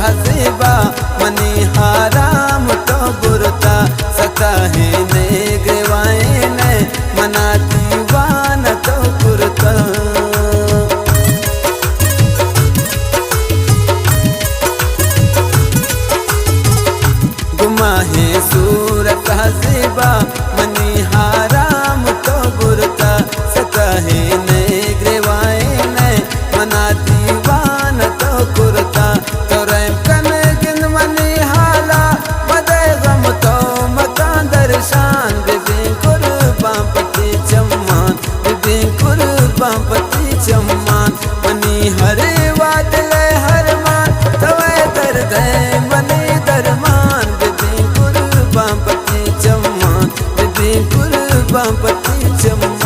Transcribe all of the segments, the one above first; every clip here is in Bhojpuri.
सहजीबा मनी हाराम तो बुरता सताहे ने ग्रेवाए ने मना दीवान तो बुरता गुमाहे सूर सहजीबा मनी हाराम तो बुरता सताहे ने ग्रेवाए ने मना दीवान तो कुरता तो रैम कन गिन मनी हाला बदे गम तो मकान दर्शान बिबी कुर्बान पति चम्मान बिबी कुर्बान पति चम्मान मनी हरे वादले हरमान तवे दर्द मनी दरमान बिबी कुर्बान पति चम्मान बिबी कुर्बान पति चम्मान।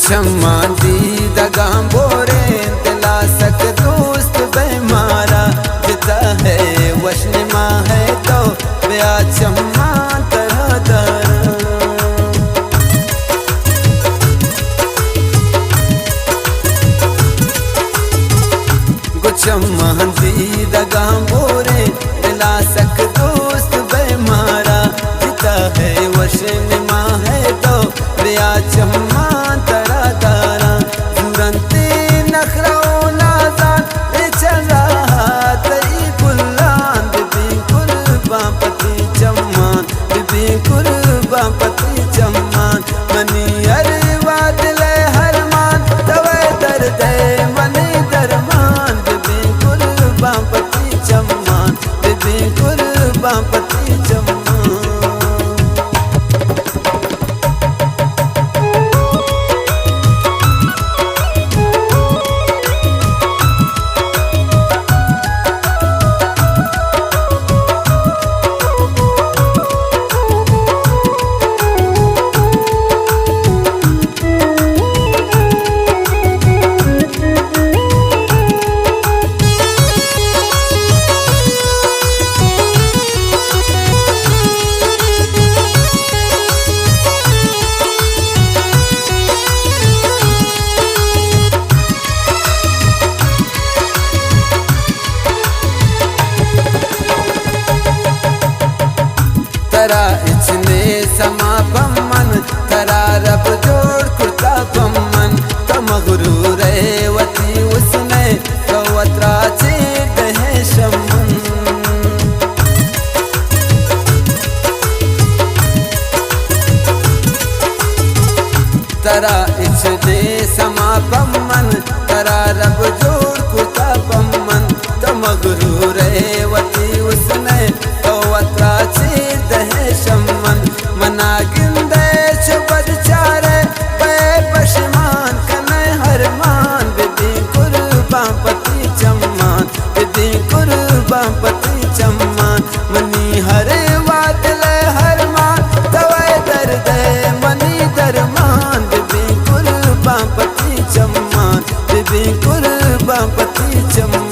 क्षमा दी दगा बोरे दिला सक दोस्त बेमारा जिता है वशनिमा है तो ब्या क्षमा तरह दर क्षमा दी दगा बोरे दिला सक दोस्त बेमारा जिता है वशनिमा है तो ब्या क्षमा पति चम्मान मनी अरे वादले हरमान तवे दर्द मनी दरमान बिबी कुर्बान पति चम्मान बिबी कुर्बान पति चम्मान। तरा इचने समा पम्मन तरा रब जोड़ कुर्ता पम्मन तो मगरूर वती उसने तो वत्रा चेत है शमन तरा इचने समा पम्मन तरा रब जोड़ कुर्ता पम्मन तो मगरूर वती उसने तो वत्रा चेत शमन मना गिंदे चुपद चारे पे पशमान कने हरमान बिबी कुर्बान पति चम्मान बिबी कुर्बान पति चम्मान मनी हरे वादले हरमान तवे दर्द मनी दरमान बिबी कुर्बान पति चम्मान बिबी कुर्बान पति चम्मान।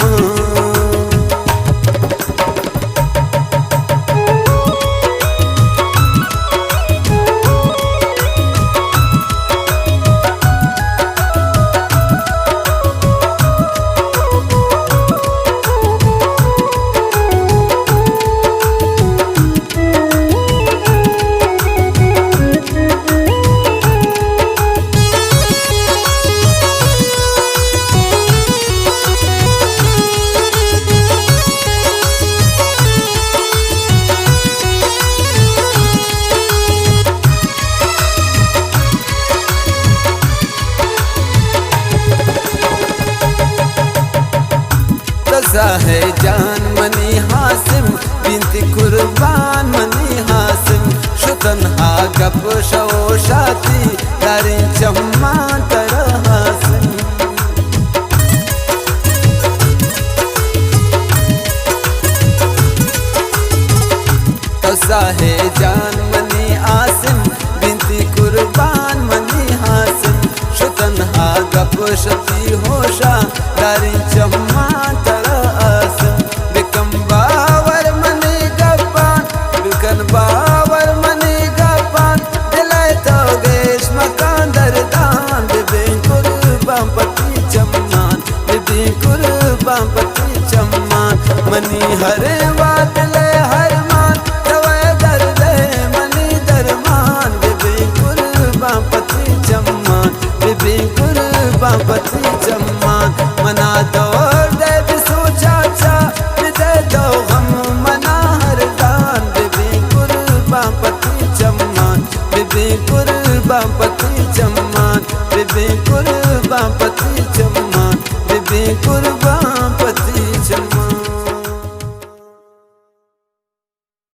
है जान मनी हाँ कुर्बान मनी हासिम शुतन हा गप शोशाती दारे चम्मा तरह हासिम साहे जान मनी आसिम बिनती कुर्बान मनी हासिम शुतन हा गप शती होशा दारी